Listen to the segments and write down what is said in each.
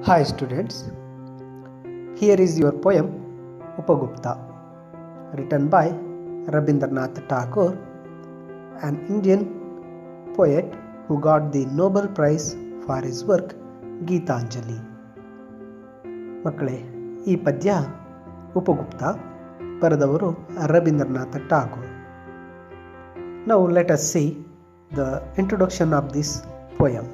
Hi students, here is your poem Upagupta, written by Rabindranath Tagore, an Indian poet who got the Nobel Prize for his work Geetanjali. ಮಕ್ಕಳೇ, ಈ ಪದ್ಯ ಉಪಗುಪ್ತ ಬರೆದವರು Rabindranath Tagore. Now let us see the introduction of this poem.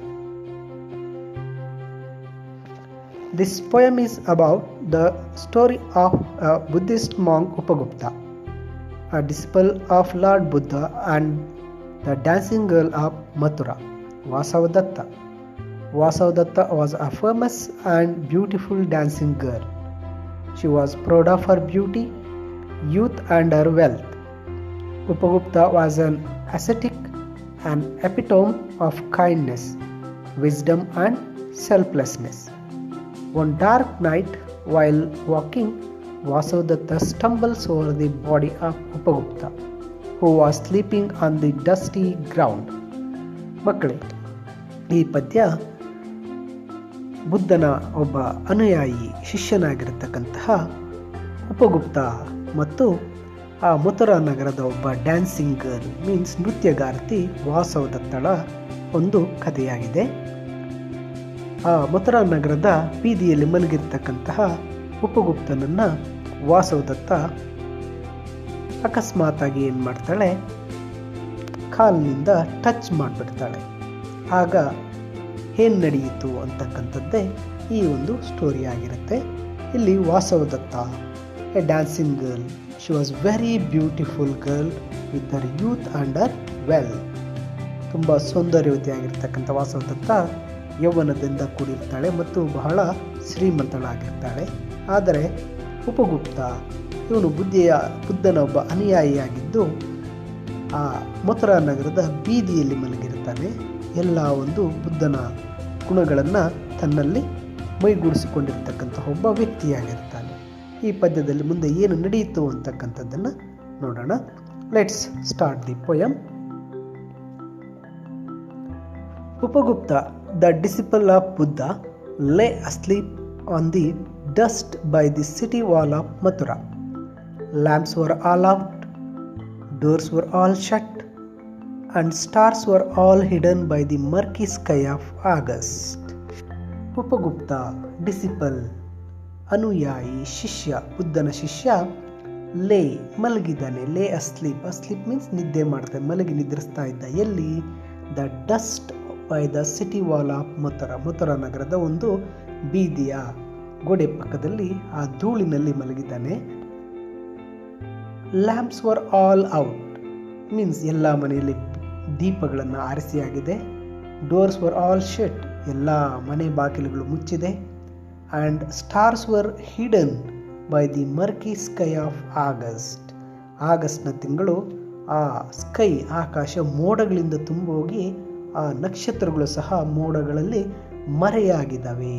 This poem is about the story of a Buddhist monk Upagupta, a disciple of Lord Buddha, and the dancing girl of Mathura, Vasavadatta. Vasavadatta was a famous and beautiful dancing girl. She was proud of her beauty, youth and her wealth. Upagupta was an ascetic, an epitome of kindness, wisdom and selflessness. One dark night, while walking, Vasavadatta stumbles over the body of Upagupta, who was sleeping on the dusty ground. ಮಕ್ಕಳೇ, ಈ ಪದ್ಯ ಬುದ್ಧನ ಒಬ್ಬ ಅನುಯಾಯಿ ಶಿಷ್ಯನಾಗಿರತಕ್ಕಂತಹ ಉಪಗುಪ್ತ ಮತ್ತು ಆ ಮಥುರಾ ನಗರದ ಒಬ್ಬ ಡ್ಯಾನ್ಸಿಂಗ್ ಗರ್ಲ್ ಮೀನ್ಸ್ ನೃತ್ಯಗಾರ್ತಿ ವಾಸವದತ್ತಳ ಒಂದು ಕಥೆಯಾಗಿದೆ. ಆ ಮಥುರಾ ನಗರದ ಬೀದಿಯಲ್ಲಿ ಮಲಗಿರ್ತಕ್ಕಂತಹ ಉಪಗುಪ್ತನನ್ನ ವಾಸವದತ್ತ ಅಕಸ್ಮಾತಾಗಿ ಏನು ಮಾಡ್ತಾಳೆ, ಕಾಲಿನಿಂದ ಟಚ್ ಮಾಡಿಬಿಡ್ತಾಳೆ. ಆಗ ಏನು ನಡೆಯಿತು ಅಂತಕ್ಕಂಥದ್ದೇ ಈ ಒಂದು ಸ್ಟೋರಿ ಆಗಿರುತ್ತೆ. ಇಲ್ಲಿ Vasavadatta A dancing girl, she was very beautiful girl with her youth and her well. ತುಂಬ ಸೌಂದರ್ಯವತಿಯಾಗಿರ್ತಕ್ಕಂಥ ವಾಸವದತ್ತ ಯೌವನದಿಂದ ಕೂಡಿರ್ತಾಳೆ ಮತ್ತು ಬಹಳ ಶ್ರೀಮಂತಳಾಗಿರ್ತಾಳೆ. ಆದರೆ ಉಪಗುಪ್ತ ಇವನು ಬುದ್ಧನ ಒಬ್ಬ ಅನುಯಾಯಿಯಾಗಿದ್ದು ಆ ಮಥುರಾ ನಗರದ ಬೀದಿಯಲ್ಲಿ ಮಲಗಿರ್ತಾನೆ. ಎಲ್ಲ ಒಂದು ಬುದ್ಧನ ಗುಣಗಳನ್ನು ತನ್ನಲ್ಲಿ ಮೈಗೂಡಿಸಿಕೊಂಡಿರ್ತಕ್ಕಂಥ ಒಬ್ಬ ವ್ಯಕ್ತಿಯಾಗಿರ್ತಾನೆ. ಈ ಪದ್ಯದಲ್ಲಿ ಮುಂದೆ ಏನು ನಡೆಯಿತು ಅಂತಕ್ಕಂಥದ್ದನ್ನು ನೋಡೋಣ. Let's start the poem. Upagupta, the disciple of Buddha, lay asleep on the dust by the city wall of Mathura. Lamps were all out, doors were all shut, and stars were all hidden by the murky sky of August. Upagupta, disciple, ಅನುಯಾಯಿ, ಶಿಷ್ಯ, ಬುದ್ಧನ ಶಿಷ್ಯ, ಲೇ ಮಲಗಿದ್ದಾನೆ. ಲೇ asleep, asleep means ನಿದ್ದೆ ಮಾಡ್ತಾನೆ, ಮಲಗಿ ನಿದ್ರಿಸ್ತಾ ಇದ್ದ. ಎಲ್ಲಿ? The dust by the city wall of Mathura, Mathura ನಗರದ ಒಂದು ಬೀದಿಯ ಗೋಡೆ ಪಕ್ಕದಲ್ಲಿ ಆ ಧೂಳಿನಲ್ಲಿ ಮಲಗಿದ್ದಾನೆ. Lamps were all out means ಎಲ್ಲ ಮನೆಯಲ್ಲಿ ದೀಪಗಳನ್ನು ಆರಿಸಿಯಾಗಿದೆ. ಡೋರ್ಸ್ ವರ್ ಆಲ್ ಶಟ್, ಎಲ್ಲ ಮನೆ ಬಾಗಿಲುಗಳು ಮುಚ್ಚಿದೆ. And stars were hidden by the murky sky of August. ಆಗಸ್ಟ್ನ ತಿಂಗಳು ಆ ಸ್ಕೈ, ಆಕಾಶ ಮೋಡಗಳಿಂದ ತುಂಬೋಗಿ ಆ ನಕ್ಷತ್ರಗಳು ಸಹ ಮೋಡಗಳಲ್ಲಿ ಮರೆಯಾಗಿದ್ದಾವೆ.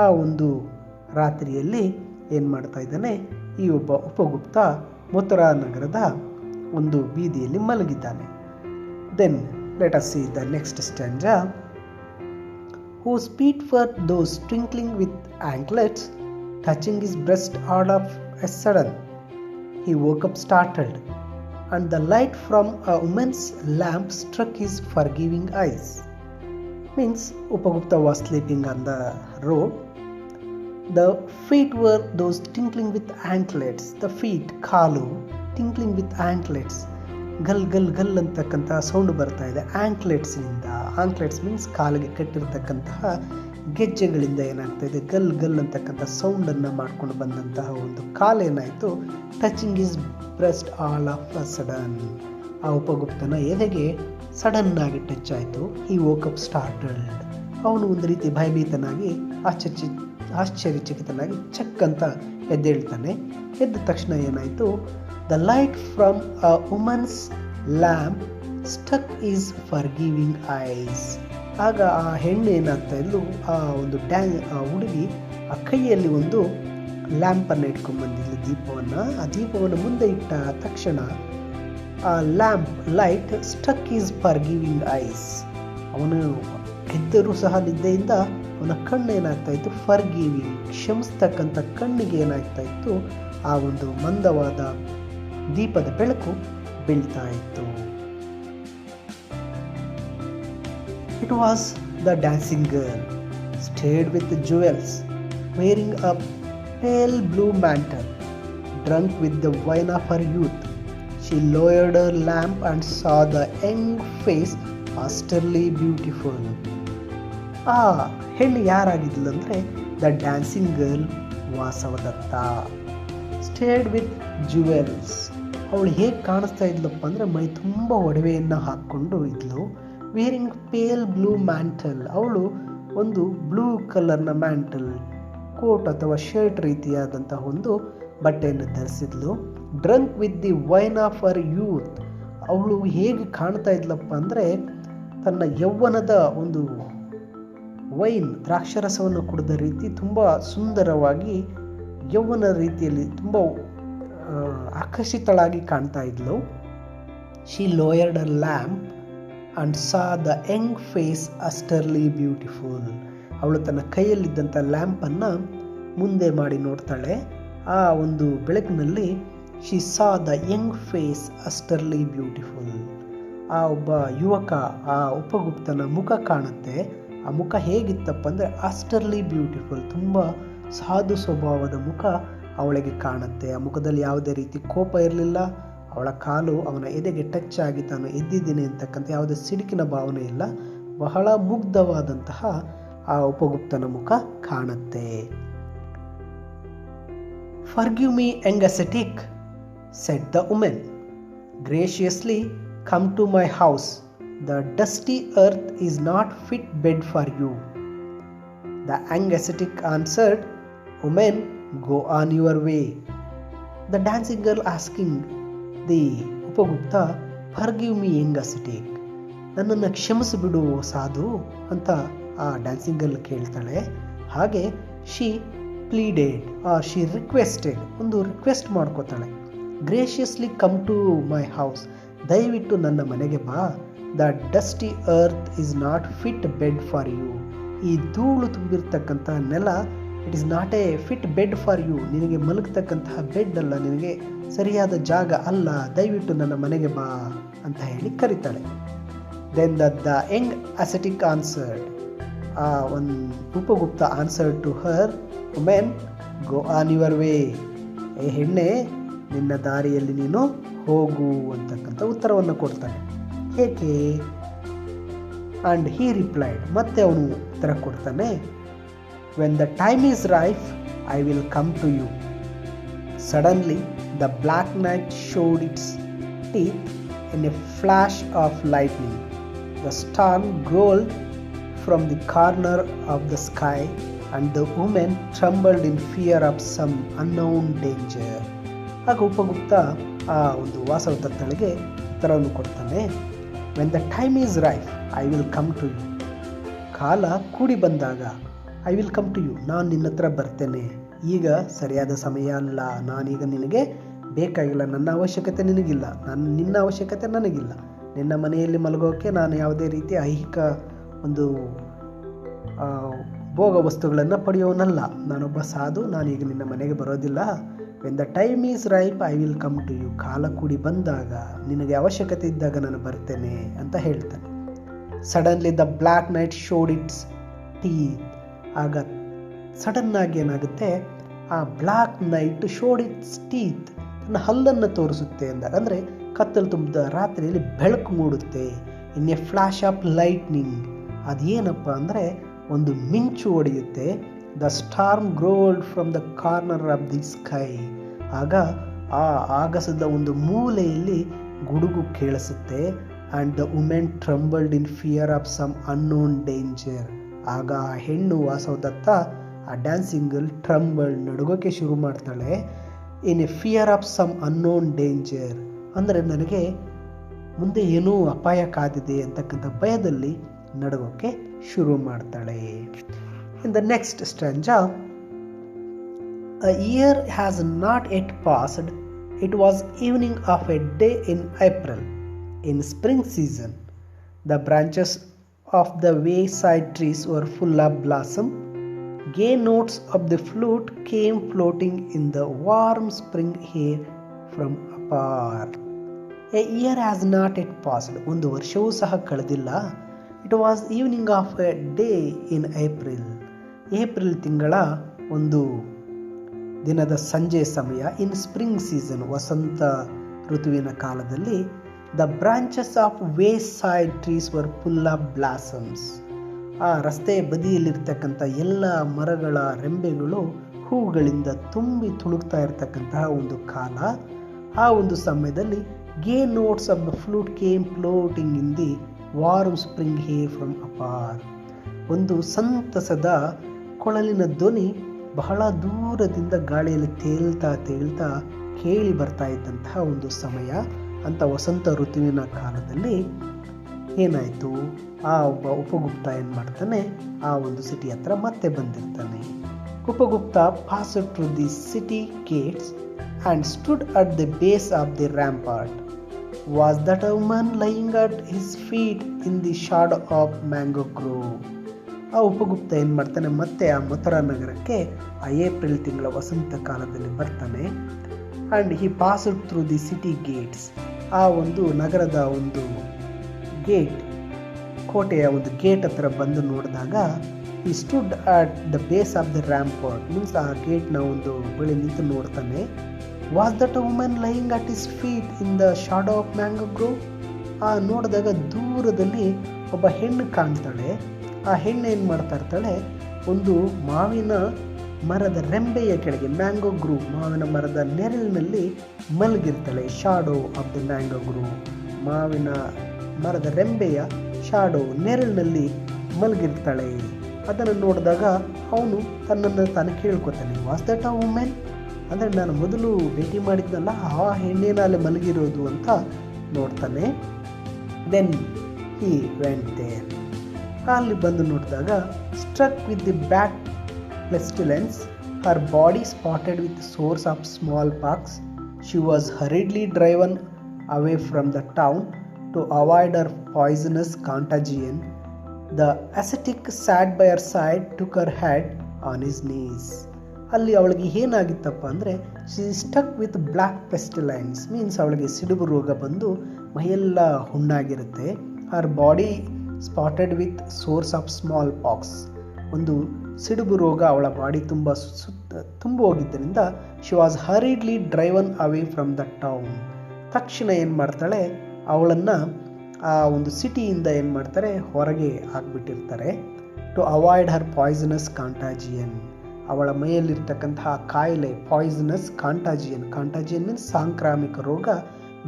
ಆ ಒಂದು ರಾತ್ರಿಯಲ್ಲಿ ಏನು ಮಾಡ್ತಾ ಇದ್ದಾನೆ, ಈ ಒಬ್ಬ ಉಪಗುಪ್ತ ಮಥುರಾ ನಗರದ ಒಂದು ಬೀದಿಯಲ್ಲಿ ಮಲಗಿದ್ದಾನೆ. Then let us see the next stanza. Whose feet were those twinkling with anklets, touching his breast all of a sudden? He woke up startled, and the light from a woman's lamp struck his forgiving eyes. Means Upagupta was sleeping on the road. The feet were those tinkling with anklets. The feet, call, tinkling with anklets. ಗಲ್ ಗಲ್ ಗಲ್ ಅಂತಕ್ಕಂತಹ sound ಬರ್ತಾ ಇದೆ ಆಂಕ್ಲೆಟ್ಸ್ನಿಂದ. Anklets means ಕಾಲಿಗೆ ಕಟ್ಟಿರ್ತಕ್ಕಂತಹ ಗೆಜ್ಜೆಗಳಿಂದ ಏನಾಗ್ತಾ ಇದೆ, ಗಲ್ ಗಲ್ ಅಂತಕ್ಕಂಥ ಸೌಂಡನ್ನು ಮಾಡ್ಕೊಂಡು ಬಂದಂತಹ ಒಂದು ಕಾಲೇನಾಯಿತು, touching his breast all of a sudden. ಆ ಉಪಗುಪ್ತನ ಎದೆಗೆ ಸಡನ್ ಆಗಿ ಟಚ್ ಆಯಿತು. ಈ ವೋಕಪ್ ಸ್ಟಾರ್ಟಲ್ಡ್, ಅವನು ಒಂದು ರೀತಿ ಭಯಭೀತನಾಗಿ ಆಶ್ಚರ್ಯಚಕಿತನಾಗಿ ಚಕ್ ಅಂತ ಎದ್ದೇಳ್ತಾನೆ. ಎದ್ದ ತಕ್ಷಣ ಏನಾಯಿತು, the light from a women's lamp stuck is forgiving ice. ಆಗ ಆ ಹೆಣ್ಣು ಏನಾಗ್ತಾ ಇದ್ಲು, ಆ ಒಂದು ಆ ಹುಡುಗಿ ಆ ಕೈಯಲ್ಲಿ ಒಂದು ಲ್ಯಾಂಪನ್ನು ಇಟ್ಕೊಂಡ್ಬಂದಿದ್ಲು, ದೀಪವನ್ನು. ಆ ದೀಪವನ್ನು ಮುಂದೆ ಇಟ್ಟ ತಕ್ಷಣ ಆ lamp light stuck is forgiving ice. ಅವನು ಎದ್ದರೂ ಸಹ ನಿದ್ದೆಯಿಂದ ಅವನ ಕಣ್ಣು ಏನಾಗ್ತಾ ಇತ್ತು, ಫರ್ಗಿವಿಂಗ್, ಕ್ಷಮಿಸ್ತಕ್ಕಂಥ ಕಣ್ಣಿಗೆ ಏನಾಗ್ತಾ ಇತ್ತು, ಆ ಒಂದು ಮಂದವಾದ ದೀಪದ ಬೆಳಕು ಬೀಳ್ತಾ ಇತ್ತು. It was the dancing girl, stayed with jewels, wearing a pale blue mantle, drunk with the wine of her youth. She lowered her lamp and saw the young face, austerely beautiful. ಆ ಹೆಣ್ಣು ಯಾರಾಗಿದ್ಲು ಅಂದರೆ the dancing girl Vasavadatta. Stayed with jewels, ಅವಳು ಹೇಗೆ ಕಾಣಿಸ್ತಾ ಇದ್ಲಪ್ಪ ಅಂದರೆ ಮೈ ತುಂಬ ಒಡವೆಯನ್ನು ಹಾಕ್ಕೊಂಡು ಇದ್ಲು. ವೇರಿಂಗ್ ಪೇಲ್ ಬ್ಲೂ ಮ್ಯಾಂಟಲ್, ಅವಳು ಒಂದು ಬ್ಲೂ ಕಲರ್ನ ಮ್ಯಾಂಟಲ್, ಕೋಟ್ ಅಥವಾ ಶರ್ಟ್ ರೀತಿಯಾದಂತಹ ಒಂದು ಬಟ್ಟೆಯನ್ನು ಧರಿಸಿದ್ಲು. Drunk with the wine of her youth, ಅವಳು ಹೇಗೆ ಕಾಣ್ತಾ ಇದ್ಲಪ್ಪ ಅಂದರೆ ತನ್ನ ಯೌವನದ ಒಂದು ವೈನ್, ದ್ರಾಕ್ಷರಸವನ್ನು ಕುಡಿದ ರೀತಿ ತುಂಬ ಸುಂದರವಾಗಿ ಯೌವನ ರೀತಿಯಲ್ಲಿ ತುಂಬ ಆಕರ್ಷಿತಳಾಗಿ ಕಾಣ್ತಾ ಇದ್ಲು. She lowered a lamp and saw the young face austerely beautiful. ಅವಳು ತನ್ನ ಕೈಯಲ್ಲಿದ್ದಂಥ ಲ್ಯಾಂಪನ್ನು ಮುಂದೆ ಮಾಡಿ ನೋಡ್ತಾಳೆ. ಆ ಒಂದು ಬೆಳಕಿನಲ್ಲಿ she saw the young face austerely beautiful. ಆ ಒಬ್ಬ ಯುವಕ, ಆ ಉಪಗುಪ್ತನ ಮುಖ ಕಾಣುತ್ತೆ. ಆ ಮುಖ ಹೇಗಿತ್ತಪ್ಪ ಅಂದರೆ ಅಸ್ಟರ್ಲಿ ಬ್ಯೂಟಿಫುಲ್, ತುಂಬ ಸಾಧು ಸ್ವಭಾವದ ಮುಖ ಅವಳಿಗೆ ಕಾಣುತ್ತೆ. ಆ ಮುಖದಲ್ಲಿ ಯಾವುದೇ ರೀತಿ ಕೋಪ ಇರಲಿಲ್ಲ. ಅವಳ ಕಾಲು ಅವನ ಎದೆಗೆ ಟಚ್ ಆಗಿ ತಾನು ಎದ್ದಿದ್ದೀನಿ ಅಂತಕ್ಕಂಥ ಯಾವುದೇ ಸಿಡುಕಿನ ಭಾವನೆ ಇಲ್ಲ. ಬಹಳ ಮುಗ್ಧವಾದಂತಹ ಆ ಉಪಗುಪ್ತನ ಮುಖ ಕಾಣುತ್ತೆ. Forgive me, young ascetic, said the woman. Graciously come to my house. The dusty earth is not fit bed for you. The young ascetic answered, Woman, go on your way. The dancing girl asking the Upagupta, Forgive me, young ascetic. ನನ್ನನ್ನು ಕ್ಷಮಿಸಿಬಿಡು ಸಾಧು ಅಂತ ಆ dancing girl ಕೇಳ್ತಾಳೆ. ಹಾಗೆ she pleaded or she requested, ಒಂದು request ಮಾಡ್ಕೋತಾಳೆ. Graciously come to my house, ದಯವಿಟ್ಟು ನನ್ನ ಮನೆಗೆ ಬಾ. The dusty earth is not fit bed for you. ಈ ಧೂಳು ತುಂಬಿರ್ತಕ್ಕಂತಹ ನೆಲ it is not a fit bed for you. ನಿನಗೆ ಮಲಗತಕ್ಕಂತಹ ಬೆಡ್ ಅಲ್ಲ, ನಿನಗೆ ಸರಿಯಾದ ಜಾಗ ಅಲ್ಲ, ದಯವಿಟ್ಟು ನನ್ನ ಮನೆಗೆ ಬಾ ಅಂತ ಹೇಳಿ ಕರೀತಾಳೆ. Then the young ascetic answered, ಆ ಒಂದು Upagupta answer to her, women go on your way. ಏ ಹೆಣ್ಣೆ, ನಿನ್ನ ದಾರಿಯಲ್ಲಿ ನೀನು ಹೋಗು ಅಂತಕ್ಕಂಥ ಉತ್ತರವನ್ನು ಕೊಡ್ತಾನೆ. ಏಕೆ? ಆ್ಯಂಡ್ ಹೀ ರಿಪ್ಲೈಡ್, ಮತ್ತೆ ಅವನು ಉತ್ತರ ಕೊಡ್ತಾನೆ, when the time is right I will come to you. Suddenly the black night showed its teeth in a flash of lightning. The storm growled from the corner of the sky and the woman trembled in fear of some unknown danger. ಆಗ ಉಪಗುಪ್ತ ಆ ಒಂದು ವಾಸವದತ್ತಳಿಗೆ ಉತ್ತರವನ್ನು ಕೊಡ್ತಾನೆ, when the time is right I will come to you. ಕಾಲ ಕೂಡಿ ಬಂದಾಗ I will come to you, ನಾನು ನಿನ್ನ ಹತ್ರ ಬರ್ತೇನೆ. ಈಗ ಸರಿಯಾದ ಸಮಯ ಅಲ್ಲ, ನಾನೀಗ ನಿನಗೆ ಬೇಕಾಗಿಲ್ಲ, ನನ್ನ ಅವಶ್ಯಕತೆ ನಿನಗಿಲ್ಲ, ನಿನ್ನ ಅವಶ್ಯಕತೆ ನನಗಿಲ್ಲ. ನಿನ್ನ ಮನೆಯಲ್ಲಿ ಮಲಗೋಕೆ ನಾನು ಯಾವುದೇ ರೀತಿ ಐಹಿಕ ಒಂದು ಭೋಗ ವಸ್ತುಗಳನ್ನು ಪಡೆಯೋನಲ್ಲ. ನಾನೊಬ್ಬ ಸಾಧು, ನಾನೀಗ ನಿನ್ನ ಮನೆಗೆ ಬರೋದಿಲ್ಲ. When the time is ripe I will come to you. ಕಾಲ ಕೂಡಿ ಬಂದಾಗ, ನಿನಗೆ ಅವಶ್ಯಕತೆ ಇದ್ದಾಗ ನಾನು ಬರ್ತೇನೆ ಅಂತ ಹೇಳ್ತಾನೆ. Suddenly the black night showed its teeth. ಆಗ ಸಡನ್ ಆಗಿ ಏನಾಗುತ್ತೆ, ಆ black night showed its teeth, ತನ್ನ ಹಲ್ಲನ್ನು ತೋರಿಸುತ್ತೆ ಅಂದಾಗ, ಅಂದರೆ ಕತ್ತಲು ತುಂಬಿದ ರಾತ್ರಿಯಲ್ಲಿ ಬೆಳಕು ಮೂಡುತ್ತೆ. In a flash of lightning, ಅದೇನಪ್ಪ ಅಂದರೆ ಒಂದು ಮಿಂಚು ಹೊಡೆಯುತ್ತೆ. The storm growled from the corner of the sky. ಆಗ ಆ ಆಗಸದ ಒಂದು ಮೂಲೆಯಲ್ಲಿ ಗುಡುಗು ಕೇಳಿಸುತ್ತೆ. And the women trembled in fear of some unknown danger. ಆಗ ಆ ಹೆಣ್ಣು ವಾಸವದತ್ತ, ಆ ಡ್ಯಾನ್ಸಿಂಗ್ ಗರ್ಲ್ ಟ್ರಂಬಲ್ಡ್, ನಡುಗೋಕೆ ಶುರು ಮಾಡ್ತಾಳೆ. In a fear of some unknown danger, ಅಂದರೆ ನನಗೆ ಮುಂದೆ ಏನೂ ಅಪಾಯ ಕಾದಿದೆ ಅಂತಕ್ಕಂಥ ಭಯದಲ್ಲಿ ನಡುಗೋಕೆ ಶುರು ಮಾಡ್ತಾಳೆ. In the next stanza, a year has not yet passed. It was evening of a day in April, in spring season. The branches of the wayside trees were full of blossom. Gay notes of the flute came floating in the warm spring air from afar. A year has not yet passed. ಒಂದು ವರ್ಷವೂ ಸಹ ಕಳೆದಿಲ್ಲ. It was evening of a day in April. April ತಿಂಗಳ ಒಂದು ದಿನದ ಸಂಜೆ ಸಮಯ. ಇನ್ spring season, ವಸಂತ ಋತುವಿನ ಕಾಲದಲ್ಲಿ. The branches of wayside trees were full of blossoms. ಆ ರಸ್ತೆಯ ಬದಿಯಲ್ಲಿರ್ತಕ್ಕಂಥ ಎಲ್ಲ ಮರಗಳ ರೆಂಬೆಗಳು ಹೂಗಳಿಂದ ತುಂಬಿ ತುಳುಕ್ತಾ ಇರತಕ್ಕಂತಹ ಒಂದು ಕಾಲ. ಆ ಒಂದು ಸಮಯದಲ್ಲಿ gay notes of the flute came floating in the warm spring air from afar. ಒಂದು ಸಂತಸದ ಕೊಳಲಿನ ಧ್ವನಿ ಬಹಳ ದೂರದಿಂದ ಗಾಳಿಯಲ್ಲಿ ತೇಲ್ತಾ ಕೇಳಿ ಬರ್ತಾ ಇದ್ದಂತಹ ಒಂದು ಸಮಯ. ಅಂತ ವಸಂತ ಋತುವಿನ ಕಾಲದಲ್ಲಿ ಏನಾಯಿತು, ಆ ಒಬ್ಬ ಉಪಗುಪ್ತ ಏನು ಮಾಡ್ತಾನೆ, ಆ ಒಂದು ಸಿಟಿ ಹತ್ರ ಮತ್ತೆ ಬಂದಿರ್ತಾನೆ. Upagupta passed through the city gates and stood at the base of the rampart. Was that a woman lying at his feet in the shadow of mango grove. ಆ ಉಪಗುಪ್ತ ಏನು ಮಾಡ್ತಾನೆ, ಮತ್ತೆ ಆ ಮಥುರಾ ನಗರಕ್ಕೆ ಆ ಏಪ್ರಿಲ್ ತಿಂಗಳ ವಸಂತ ಕಾಲದಲ್ಲಿ ಬರ್ತಾನೆ. And he passed through the city Gates. ಆ ಒಂದು ನಗರದ ಒಂದು ಗೇಟ್, ಕೋಟೆಯ ಒಂದು ಗೇಟ್ ಹತ್ರ ಬಂದು ನೋಡಿದಾಗ ಈ stood at the base of the rampart means ಆ ಗೇಟ್ನ ಒಂದು ಬಳಿ ನಿಂತು ನೋಡ್ತಾನೆ. Was that a woman lying at his feet in the shadow of mango grove. ಆ ನೋಡಿದಾಗ ದೂರದಲ್ಲಿ ಒಬ್ಬ ಹೆಣ್ಣು ಕಾಣ್ತಾಳೆ. ಆ ಹೆಣ್ಣು ಏನು ಮಾಡ್ತಾ ಇರ್ತಾಳೆ, ಒಂದು ಮಾವಿನ ಮರದ ರೆಂಬೆಯ ಕೆಳಗೆ, ಮ್ಯಾಂಗೋ ಗ್ರೂವ್, ಮಾವಿನ ಮರದ ನೆರಳಿನಲ್ಲಿ ಮಲಗಿರ್ತಾಳೆ. Shadow of the mango grove, ಮಾವಿನ ಮರದ ರೆಂಬೆಯ ಶಾಡೋ, ನೆರಳಿನಲ್ಲಿ ಮಲಗಿರ್ತಾಳೆ. ಅದನ್ನು ನೋಡಿದಾಗ ಅವನು ತನ್ನನ್ನು ತಾನು ಕೇಳ್ಕೊತಾನೆ, ವಾಸ್ ದಟ್ ಅ ವುಮೆನ್, ಅಂದರೆ ನಾನು ಮೊದಲು ಭೇಟಿ ಮಾಡಿದ್ನಲ್ಲ ಆ ಹೆಣ್ಣೇನ ಅಲ್ಲಿ ಮಲಗಿರೋದು ಅಂತ ನೋಡ್ತಾನೆ. Then he went there. ಅಲ್ಲಿ ಬಂದು ನೋಡಿದಾಗ struck with the black pestilence, her body spotted with sores of smallpox, she was hurriedly driven away from the town to avoid her poisonous contagion. The ascetic sat by her side, took her head on his knees. ಅಲ್ಲಿ ಅವಳಿಗೆ ಏನಾಗಿತ್ತಪ್ಪ ಅಂದರೆ, she struck with black pestilence means ಅವಳಿಗೆ ಸಿಡುಬು ರೋಗ ಬಂದು ಮೈಯೆಲ್ಲ ಹುಣ್ಣಾಗಿರುತ್ತೆ. Her body spotted with sores of smallpox, ಒಂದು ಸಿಡುಬು ರೋಗ ಅವಳ ಬಾಡಿ ತುಂಬ ಹೋಗಿದ್ದರಿಂದ she was hurriedly driven away from the town. ತಕ್ಷಣ ಏನು ಮಾಡ್ತಾಳೆ, ಅವಳನ್ನು ಆ ಒಂದು ಸಿಟಿಯಿಂದ ಏನು ಮಾಡ್ತಾರೆ, ಹೊರಗೆ ಹಾಕ್ಬಿಟ್ಟಿರ್ತಾರೆ. ಟು ಅವಾಯ್ಡ್ ಹರ್ ಪಾಯ್ಸನಸ್ ಕಾಂಟಾಜಿಯನ್, ಅವಳ ಮೈಯಲ್ಲಿರ್ತಕ್ಕಂತಹ ಕಾಯಿಲೆ ಪಾಯ್ಸನಸ್ ಕಾಂಟಾಜಿಯನ್ ಮೀನ್ಸ್ ಸಾಂಕ್ರಾಮಿಕ ರೋಗ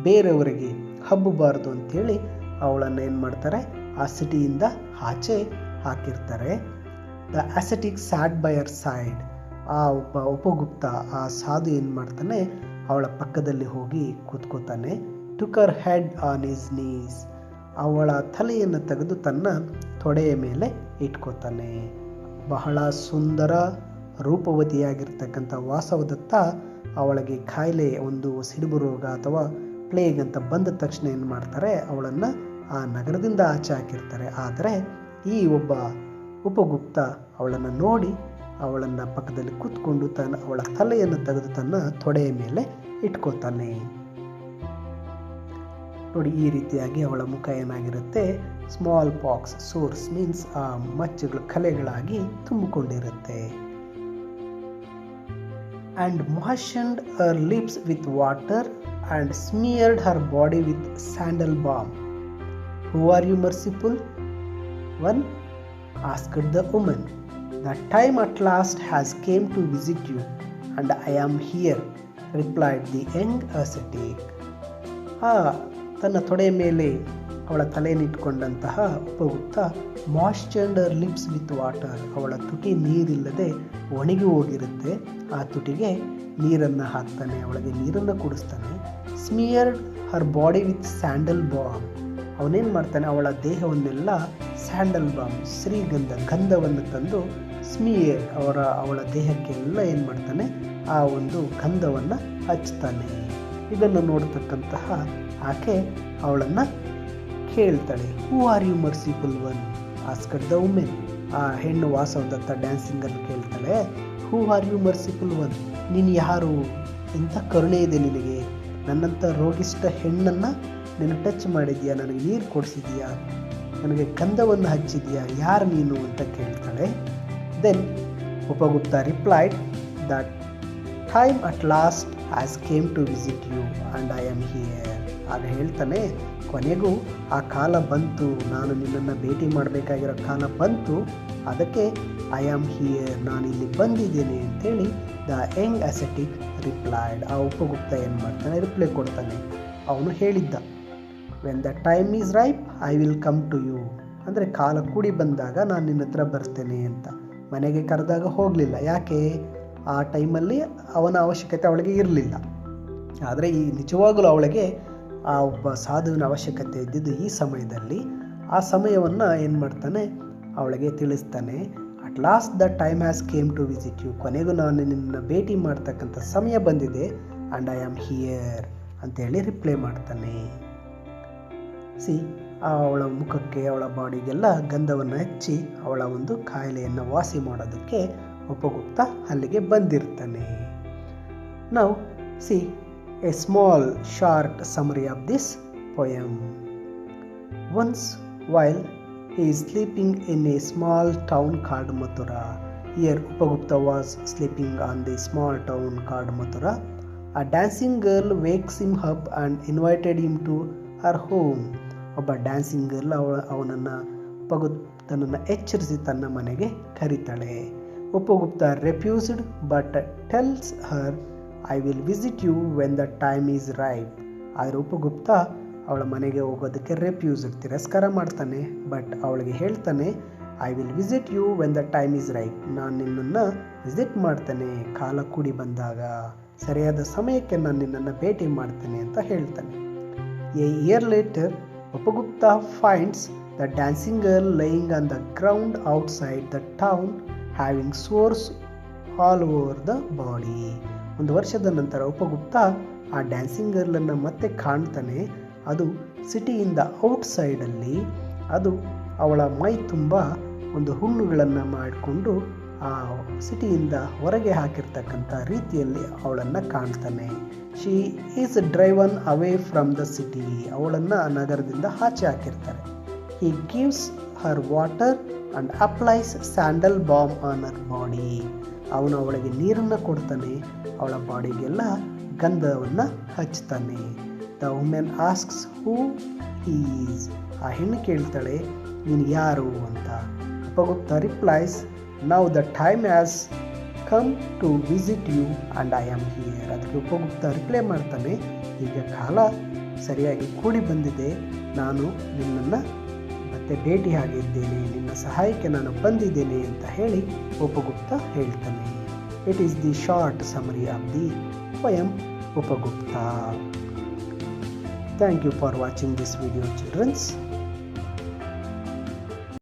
ಬೇರೆಯವರಿಗೆ ಹಬ್ಬಬಾರ್ದು ಅಂಥೇಳಿ ಅವಳನ್ನು ಏನು ಮಾಡ್ತಾರೆ, ಆ ಸಿಟಿಯಿಂದ ಆಚೆ ಹಾಕಿರ್ತಾರೆ. The acetic sat by her side, ಆ ಒಬ್ಬ ಉಪಗುಪ್ತ ಆ ಸಾಧು ಏನು ಮಾಡ್ತಾನೆ, ಅವಳ ಪಕ್ಕದಲ್ಲಿ ಹೋಗಿ ಕೂತ್ಕೋತಾನೆ. Took her head on his knees, ಅವಳ ತಲೆಯನ್ನು ತೆಗೆದು ತನ್ನ ತೊಡೆಯ ಮೇಲೆ ಇಟ್ಕೋತಾನೆ. ಬಹಳ ಸುಂದರ ರೂಪವತಿಯಾಗಿರ್ತಕ್ಕಂಥ ವಾಸವದತ್ತ ಅವಳಿಗೆ ಕಾಯಿಲೆ, ಒಂದು ಸಿಡುಬು ರೋಗ ಅಥವಾ ಪ್ಲೇಗ್ ಅಂತ ಬಂದ ತಕ್ಷಣ ಏನು ಮಾಡ್ತಾರೆ, ಅವಳನ್ನು ಆ ನಗರದಿಂದ ಆಚೆ ಹಾಕಿರ್ತಾರೆ. ಆದರೆ ಈ ಒಬ್ಬ ಉಪಗುಪ್ತ ಅವಳನ್ನು ನೋಡಿ ಅವಳನ್ನು ಪಕ್ಕದಲ್ಲಿ ಕೂತ್ಕೊಂಡು ಅವಳ ತಲೆಯನ್ನು ತೆಗೆದು ತನ್ನ ತೊಡೆಯ ಮೇಲೆ ಇಟ್ಕೋತಾನೆ. ನೋಡಿ, ಈ ರೀತಿಯಾಗಿ ಅವಳ ಮುಖ ಏನಾಗಿರುತ್ತೆ, ಸ್ಮಾಲ್ ಪಾಕ್ಸ್ ಸೋರ್ಸ್ ಮೀನ್ಸ್ ಆ ಮಚ್ಚೆಗಳು ಕಲೆಗಳಾಗಿ ತುಂಬಿಕೊಂಡಿರುತ್ತೆ. and moistened her lips with water and smeared her body with sandal balm. Who are you, merciful one? asked the woman. The time at last has came to visit you, and I am here, replied the young ascetic. ತನ್ನ ತೊಡೆಯ ಮೇಲೆ ಅವಳ ತಲೆಯನ್ನಿಟ್ಕೊಂಡಂತಹ ಉಪಗುಪ್ತ ಮಾಯ್ಸ್ಚರ್ಡ್ ಹರ್ lips with water, ಅವಳ ತುಟಿ ನೀರಿಲ್ಲದೆ ಒಣಗಿ ಹೋಗಿರುತ್ತೆ, ಆ ತುಟಿಗೆ ನೀರನ್ನು ಹಾಕ್ತಾನೆ, ಅವಳಿಗೆ ನೀರನ್ನು ಕುಡಿಸ್ತಾನೆ. Smeared her body with sandal balm, ಅವನೇನು ಮಾಡ್ತಾನೆ, ಅವಳ ದೇಹವನ್ನೆಲ್ಲ ಸ್ಯಾಂಡಲ್ ಬಾಮ್ ಶ್ರೀಗಂಧ ಗಂಧವನ್ನು ತಂದು ಸ್ಮಿಯರ್ ಅವಳ ದೇಹಕ್ಕೆಲ್ಲ ಏನು ಮಾಡ್ತಾನೆ, ಆ ಒಂದು ಗಂಧವನ್ನು ಹಚ್ತಾನೆ. ಇದನ್ನು ನೋಡ್ತಕ್ಕಂತಹ ಆಕೆ ಅವಳನ್ನು ಕೇಳ್ತಾಳೆ, who are you merciful one, asked the women. ಆ ಹೆಣ್ಣು ವಾಸವದತ್ತ ಡ್ಯಾನ್ಸಿಂಗನ್ನು ಕೇಳ್ತಾಳೆ, who are you merciful one, ನೀನು ಯಾರು, ಇಂಥ ಕರುಣೆ ಇದೆ ನಿನಗೆ, ನನ್ನಂಥ ರೋಗಿಷ್ಠ ಹೆಣ್ಣನ್ನು ನೀನು ಟಚ್ ಮಾಡಿದ್ಯಾ, ನನಗೆ ನೀರು ಕೊಡಿಸಿದ್ಯಾ, ನನಗೆ ಗಂಧವನ್ನು ಹಚ್ಚಿದ್ಯಾ, ಯಾರು ನೀನು ಅಂತ ಕೇಳ್ತಾಳೆ. Then Upagupta replied that time at last has came to visit you and I am here. ಆಗ ಹೇಳ್ತಾನೆ, ಕೊನೆಗೂ ಆ ಕಾಲ ಬಂತು, ನಾನು ನಿನ್ನನ್ನು ಭೇಟಿ ಮಾಡಬೇಕಾಗಿರೋ ಕಾಲ ಬಂತು, ಅದಕ್ಕೆ ಐ ಆಮ್ ಹಿಯರ್, ನಾನಿಲ್ಲಿ ಬಂದಿದ್ದೇನೆ ಅಂತೇಳಿ ದ ಯಂಗ್ ಅಸೆಟಿಕ್ ರಿಪ್ಲೈಡ್. ಆ ಉಪಗುಪ್ತ ಏನು ಮಾಡ್ತಾನೆ, ರಿಪ್ಲೈ ಕೊಡ್ತಾನೆ. ಅವನು ಹೇಳಿದ್ದ, when the time is ripe I will come to you, ಅಂದರೆ ಕಾಲ ಕೂಡಿ ಬಂದಾಗ ನಾನು ನಿನ್ನ ಹತ್ರ ಬರ್ತೇನೆ ಅಂತ. ಮನೆಗೆ ಕರೆದಾಗ ಹೋಗಲಿಲ್ಲ, ಯಾಕೆ, ಆ ಟೈಮಲ್ಲಿ ಅವನ ಅವಶ್ಯಕತೆ ಅವಳಿಗೆ ಇರಲಿಲ್ಲ. ಆದರೆ ಈ ನಿಜವಾಗಲೂ ಅವಳಿಗೆ ಆ ಒಬ್ಬ ಸಾಧುವಿನ ಅವಶ್ಯಕತೆ ಇದ್ದಿದ್ದು ಈ ಸಮಯದಲ್ಲಿ. ಆ ಸಮಯವನ್ನು ಏನು ಮಾಡ್ತಾನೆ, ಅವಳಿಗೆ ತಿಳಿಸ್ತಾನೆ. At last the time has came to visit you, ಕೊನೆಗೂ ನಾನು ನಿನ್ನ ಭೇಟಿ ಮಾಡ್ತಕ್ಕಂಥ ಸಮಯ ಬಂದಿದೆ, ಆ್ಯಂಡ್ ಐ ಆಮ್ ಹಿಯರ್ ಅಂತೇಳಿ ರಿಪ್ಲೈ ಮಾಡ್ತಾನೆ. ಅವಳ ಮುಖಕ್ಕೆ, ಅವಳ ಬಾಡಿಗೆಲ್ಲ ಗಂಧವನ್ನು ಹಚ್ಚಿ ಅವಳ ಒಂದು ಕಾಯಿಲೆಯನ್ನು ವಾಸಿ ಮಾಡೋದಕ್ಕೆ ಉಪಗುಪ್ತ ಅಲ್ಲಿಗೆ ಬಂದಿರ್ತಾನೆ. Now see a small short summary of this poem. Once while he is sleeping in a small town called Mathura. Here Upagupta was sleeping on the small town called Mathura. A dancing girl wakes him up and invited him to her home. ಒಬ್ಬ dancing girl ಅವನನ್ನು ಉಪಗುಪ್ತನನ್ನು ಎಚ್ಚರಿಸಿ ತನ್ನ ಮನೆಗೆ ಕರೀತಾಳೆ. Upagupta refused but tells her I will visit you when the time is ripe. ಆದರೆ ಉಪಗುಪ್ತ ಅವಳ ಮನೆಗೆ ಹೋಗೋದಕ್ಕೆ ರೆಫ್ಯೂಸ್ಡ್, ತಿರಸ್ಕಾರ ಮಾಡ್ತಾನೆ. ಬಟ್ ಅವಳಿಗೆ ಹೇಳ್ತಾನೆ, I will visit you when the time is ripe, ನಾನು ನಿನ್ನನ್ನು ವಿಸಿಟ್ ಮಾಡ್ತೇನೆ, ಕಾಲ ಕೂಡಿ ಬಂದಾಗ, ಸರಿಯಾದ ಸಮಯಕ್ಕೆ ನಾನು ನಿನ್ನನ್ನು ಭೇಟಿ ಮಾಡ್ತೇನೆ ಅಂತ ಹೇಳ್ತಾನೆ. A year later Upagupta finds the dancing girl laying on the ground outside the town having sores all over the body. ಒಂದು ವರ್ಷದ ನಂತರ ಉಪಗುಪ್ತ ಆ ಡ್ಯಾನ್ಸಿಂಗ್ ಗರ್ಲನ್ನು ಮತ್ತೆ ಕಾಣ್ತಾನೆ. ಅದು ಸಿಟಿಯಿಂದ ಔಟ್ಸೈಡಲ್ಲಿ, ಅದು ಅವಳ ಮೈ ತುಂಬ ಒಂದು ಹುಣ್ಣುಗಳನ್ನು ಮಾಡಿಕೊಂಡು ಆ ಸಿಟಿಯಿಂದ ಹೊರಗೆ ಹಾಕಿರ್ತಕ್ಕಂಥ ರೀತಿಯಲ್ಲಿ ಅವಳನ್ನು ಕಾಣ್ತಾನೆ. She is driven away from the city, ಅವಳನ್ನು ನಗರದಿಂದ ಆಚೆ ಹಾಕಿರ್ತಾರೆ. He gives her water and applies sandal balm on her body, ಅವನು ಅವಳಿಗೆ ನೀರನ್ನು ಕೊಡ್ತಾನೆ, ಅವಳ ಬಾಡಿಗೆಲ್ಲ ಗಂಧವನ್ನು ಹಚ್ತಾನೆ. The women asks who he is, ಆ ಹೆಣ್ಣು ಕೇಳ್ತಾಳೆ, ನೀನು ಯಾರು ಅಂತ. Upagupta replies, now the time has come to visit you and I am here. ಅದಕ್ಕೆ ಉಪಗುಪ್ತ ರಿಪ್ಲೈ ಮಾಡ್ತಾನೆ, ಈಗ ಕಾಲ ಸರಿಯಾಗಿ ಕೂಡಿ ಬಂದಿದೆ, ನಾನು ನಿನ್ನನ್ನು ಮತ್ತೆ ಭೇಟಿಯಾಗಿದ್ದೇನೆ, ನಿನ್ನ ಸಹಾಯಕ್ಕೆ ನಾನು ಬಂದಿದ್ದೇನೆ ಅಂತ ಹೇಳಿ ಉಪಗುಪ್ತ ಹೇಳ್ತಾನೆ. It is the short summary of the poem Upagupta. Thank you for watching this video, children.